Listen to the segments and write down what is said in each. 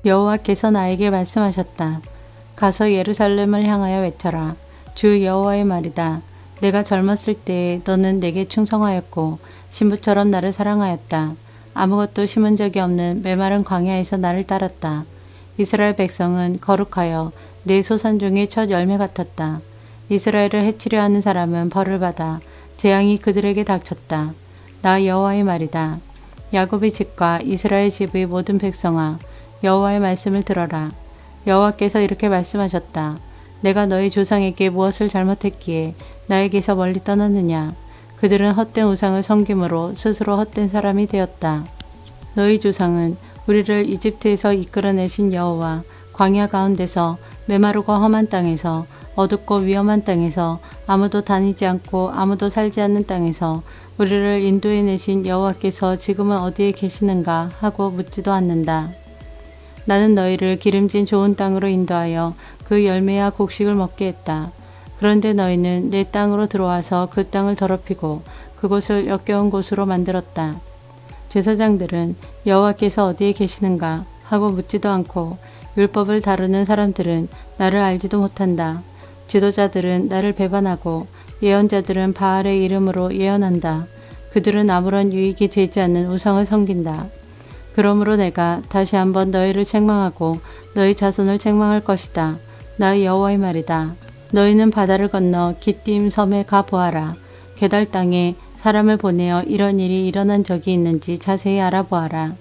여호와께서 나에게 말씀하셨다. 가서 예루살렘을 향하여 외쳐라. 주 여호와의 말이다. 내가 젊었을 때에 너는 내게 충성하였고 신부처럼 나를 사랑하였다. 아무것도 심은 적이 없는 메마른 광야에서 나를 따랐다. 이스라엘 백성은 거룩하여 내 소산중의 첫 열매 같았다. 이스라엘을 해치려 하는 사람은 벌을 받아 재앙이 그들에게 닥쳤다. 나 여호와의 말이다. 야곱의 집과 이스라엘 집의 모든 백성아, 여호와의 말씀을 들어라. 여호와께서 이렇게 말씀하셨다. 내가 너희 조상에게 무엇을 잘못했기에 나에게서 멀리 떠났느냐. 그들은 헛된 우상을 섬김으로 스스로 헛된 사람이 되었다. 너희 조상은 우리를 이집트에서 이끌어내신 여호와, 광야 가운데서 메마르고 험한 땅에서, 어둡고 위험한 땅에서, 아무도 다니지 않고 아무도 살지 않는 땅에서 우리를 인도해내신 여호와께서 지금은 어디에 계시는가 하고 묻지도 않는다. 나는 너희를 기름진 좋은 땅으로 인도하여 그 열매와 곡식을 먹게 했다. 그런데 너희는 내 땅으로 들어와서 그 땅을 더럽히고 그곳을 역겨운 곳으로 만들었다. 제사장들은 여호와께서 어디에 계시는가 하고 묻지도 않고 율법을 다루는 사람들은 나를 알지도 못한다. 지도자들은 나를 배반하고 예언자들은 바알의 이름으로 예언한다. 그들은 아무런 유익이 되지 않는 우상을 섬긴다. 그러므로 내가 다시 한번 너희를 책망하고 너희 자손을 책망할 것이다. 나 여호와의 말이다. 너희는 바다를 건너 기띔 섬에 가 보아라. 게달 땅에 사람을 보내어 이런 일이 일어난 적이 있는지 자세히 알아보아라.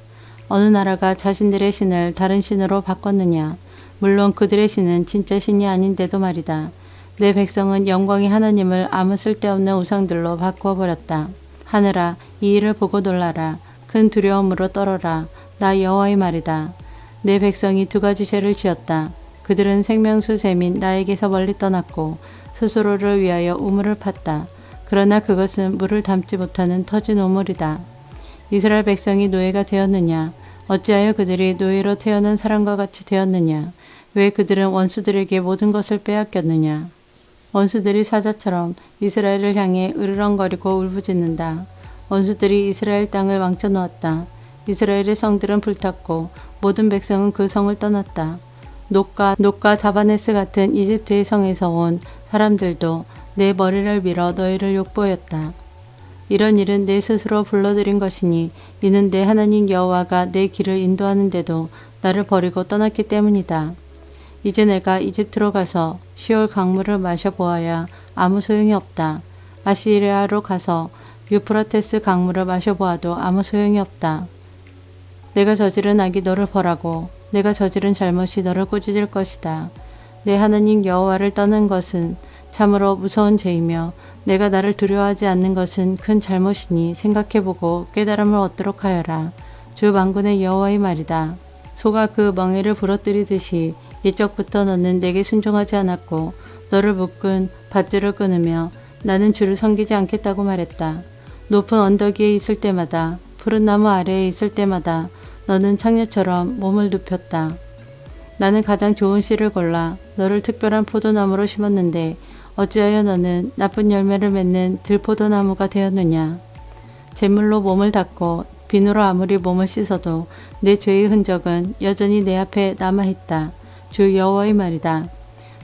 어느 나라가 자신들의 신을 다른 신으로 바꿨느냐. 물론 그들의 신은 진짜 신이 아닌데도 말이다. 내 백성은 영광의 하나님을 아무 쓸데없는 우상들로 바꾸어 버렸다. 하늘아, 이 일을 보고 놀라라. 큰 두려움으로 떨어라. 나 여호와의 말이다. 내 백성이 두 가지 죄를 지었다. 그들은 생명수 샘인 나에게서 멀리 떠났고 스스로를 위하여 우물을 팠다. 그러나 그것은 물을 담지 못하는 터진 우물이다. 이스라엘 백성이 노예가 되었느냐? 어찌하여 그들이 노예로 태어난 사람과 같이 되었느냐? 왜 그들은 원수들에게 모든 것을 빼앗겼느냐? 원수들이 사자처럼 이스라엘을 향해 으르렁거리고 울부짖는다. 원수들이 이스라엘 땅을 망쳐놓았다. 이스라엘의 성들은 불탔고 모든 백성은 그 성을 떠났다. 녹과 다바네스 같은 이집트의 성에서 온 사람들도 내 머리를 밀어 너희를 욕보였다. 이런 일은 내 스스로 불러들인 것이니 이는 내 하나님 여호와가 내 길을 인도하는데도 나를 버리고 떠났기 때문이다. 이제 내가 이집트로 가서 시올 강물을 마셔보아야 아무 소용이 없다. 아시리아로 가서 유프라테스 강물을 마셔보아도 아무 소용이 없다. 내가 저지른 악이 너를 벌하고 내가 저지른 잘못이 너를 꾸짖을 것이다. 내 하나님 여호와를 떠난 것은 참으로 무서운 죄이며 내가 나를 두려워하지 않는 것은 큰 잘못이니 생각해보고 깨달음을 얻도록 하여라. 주 만군의 여호와의 말이다. 소가 그 멍에를 부러뜨리듯이 이적부터 너는 내게 순종하지 않았고 너를 묶은 밧줄을 끊으며 나는 주를 섬기지 않겠다고 말했다. 높은 언덕 위에 있을 때마다 푸른 나무 아래에 있을 때마다 너는 창녀처럼 몸을 눕혔다. 나는 가장 좋은 씨를 골라 너를 특별한 포도나무로 심었는데 어찌하여 너는 나쁜 열매를 맺는 들포도나무가 되었느냐. 재물로 몸을 닦고 비누로 아무리 몸을 씻어도 내 죄의 흔적은 여전히 내 앞에 남아있다. 주 여호와의 말이다.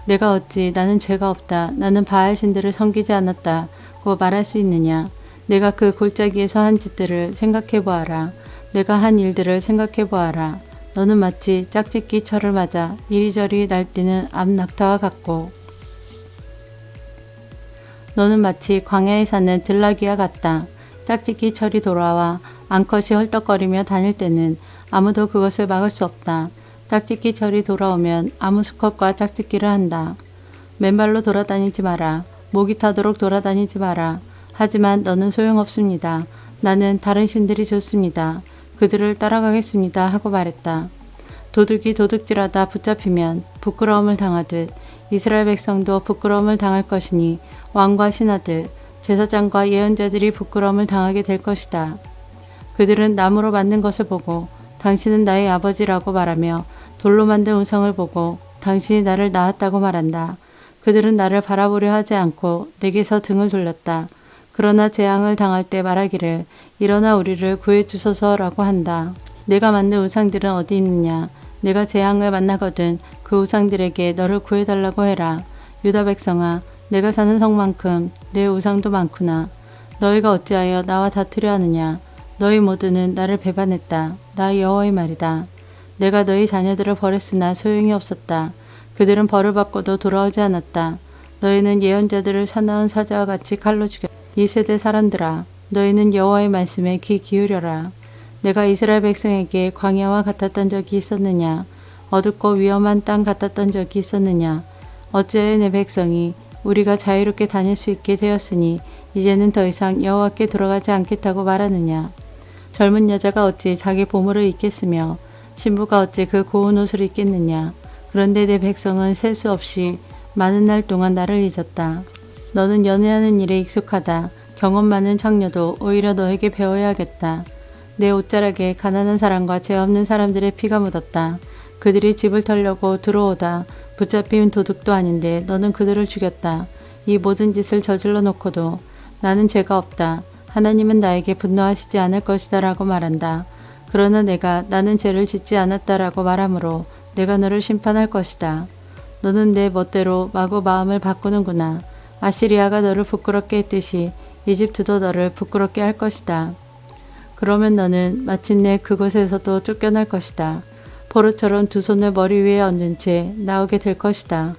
내가 어찌 나는 죄가 없다. 나는 바알 신들을 섬기지 않았다고 말할 수 있느냐. 내가 그 골짜기에서 한 짓들을 생각해 보아라. 내가 한 일들을 생각해 보아라. 너는 마치 짝짓기 철을 맞아 이리저리 날뛰는 암낙타와 같고 너는 마치 광야에 사는 들나귀와 같다. 짝짓기 철이 돌아와 암컷이 헐떡거리며 다닐 때는 아무도 그것을 막을 수 없다. 짝짓기 철이 돌아오면 아무 수컷과 짝짓기를 한다. 맨발로 돌아다니지 마라. 목이 타도록 돌아다니지 마라. 하지만 너는 소용없습니다. 나는 다른 신들이 좋습니다. 그들을 따라가겠습니다 하고 말했다. 도둑이 도둑질하다 붙잡히면 부끄러움을 당하듯 이스라엘 백성도 부끄러움을 당할 것이니 왕과 신하들, 제사장과 예언자들이 부끄러움을 당하게 될 것이다. 그들은 나무로 만든 것을 보고 당신은 나의 아버지라고 말하며 돌로 만든 우상을 보고 당신이 나를 낳았다고 말한다. 그들은 나를 바라보려 하지 않고 내게서 등을 돌렸다. 그러나 재앙을 당할 때 말하기를 일어나 우리를 구해주소서라고 한다. 내가 만든 우상들은 어디 있느냐. 내가 재앙을 만나거든 그 우상들에게 너를 구해달라고 해라. 유다 백성아, 내가 사는 성만큼 내 우상도 많구나. 너희가 어찌하여 나와 다투려 하느냐. 너희 모두는 나를 배반했다. 나 여호와의 말이다. 내가 너희 자녀들을 버렸으나 소용이 없었다. 그들은 벌을 받고도 돌아오지 않았다. 너희는 예언자들을 사나운 사자와 같이 칼로 죽였다. 이 세대 사람들아, 너희는 여호와의 말씀에 귀 기울여라. 내가 이스라엘 백성에게 광야와 같았던 적이 있었느냐? 어둡고 위험한 땅 같았던 적이 있었느냐? 어찌하여 내 백성이 우리가 자유롭게 다닐 수 있게 되었으니 이제는 더 이상 여호와께 돌아가지 않겠다고 말하느냐? 젊은 여자가 어찌 자기 보물을 잊겠으며 신부가 어찌 그 고운 옷을 입겠느냐? 그런데 내 백성은 셀 수 없이 많은 날 동안 나를 잊었다. 너는 연애하는 일에 익숙하다. 경험 많은 창녀도 오히려 너에게 배워야겠다. 내 옷자락에 가난한 사람과 죄 없는 사람들의 피가 묻었다. 그들이 집을 털려고 들어오다. 붙잡힌 도둑도 아닌데 너는 그들을 죽였다. 이 모든 짓을 저질러 놓고도 나는 죄가 없다. 하나님은 나에게 분노하시지 않을 것이다 라고 말한다. 그러나 내가 나는 죄를 짓지 않았다라고 말하므로 내가 너를 심판할 것이다. 너는 내 멋대로 마구 마음을 바꾸는구나. 아시리아가 너를 부끄럽게 했듯이 이집트도 너를 부끄럽게 할 것이다. 그러면 너는 마침내 그곳에서도 쫓겨날 것이다. 포로처럼 두 손을 머리 위에 얹은 채 나오게 될 것이다.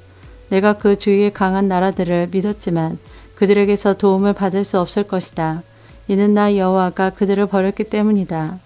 내가 그 주위의 강한 나라들을 믿었지만 그들에게서 도움을 받을 수 없을 것이다. 이는 나 여호와가 그들을 버렸기 때문이다.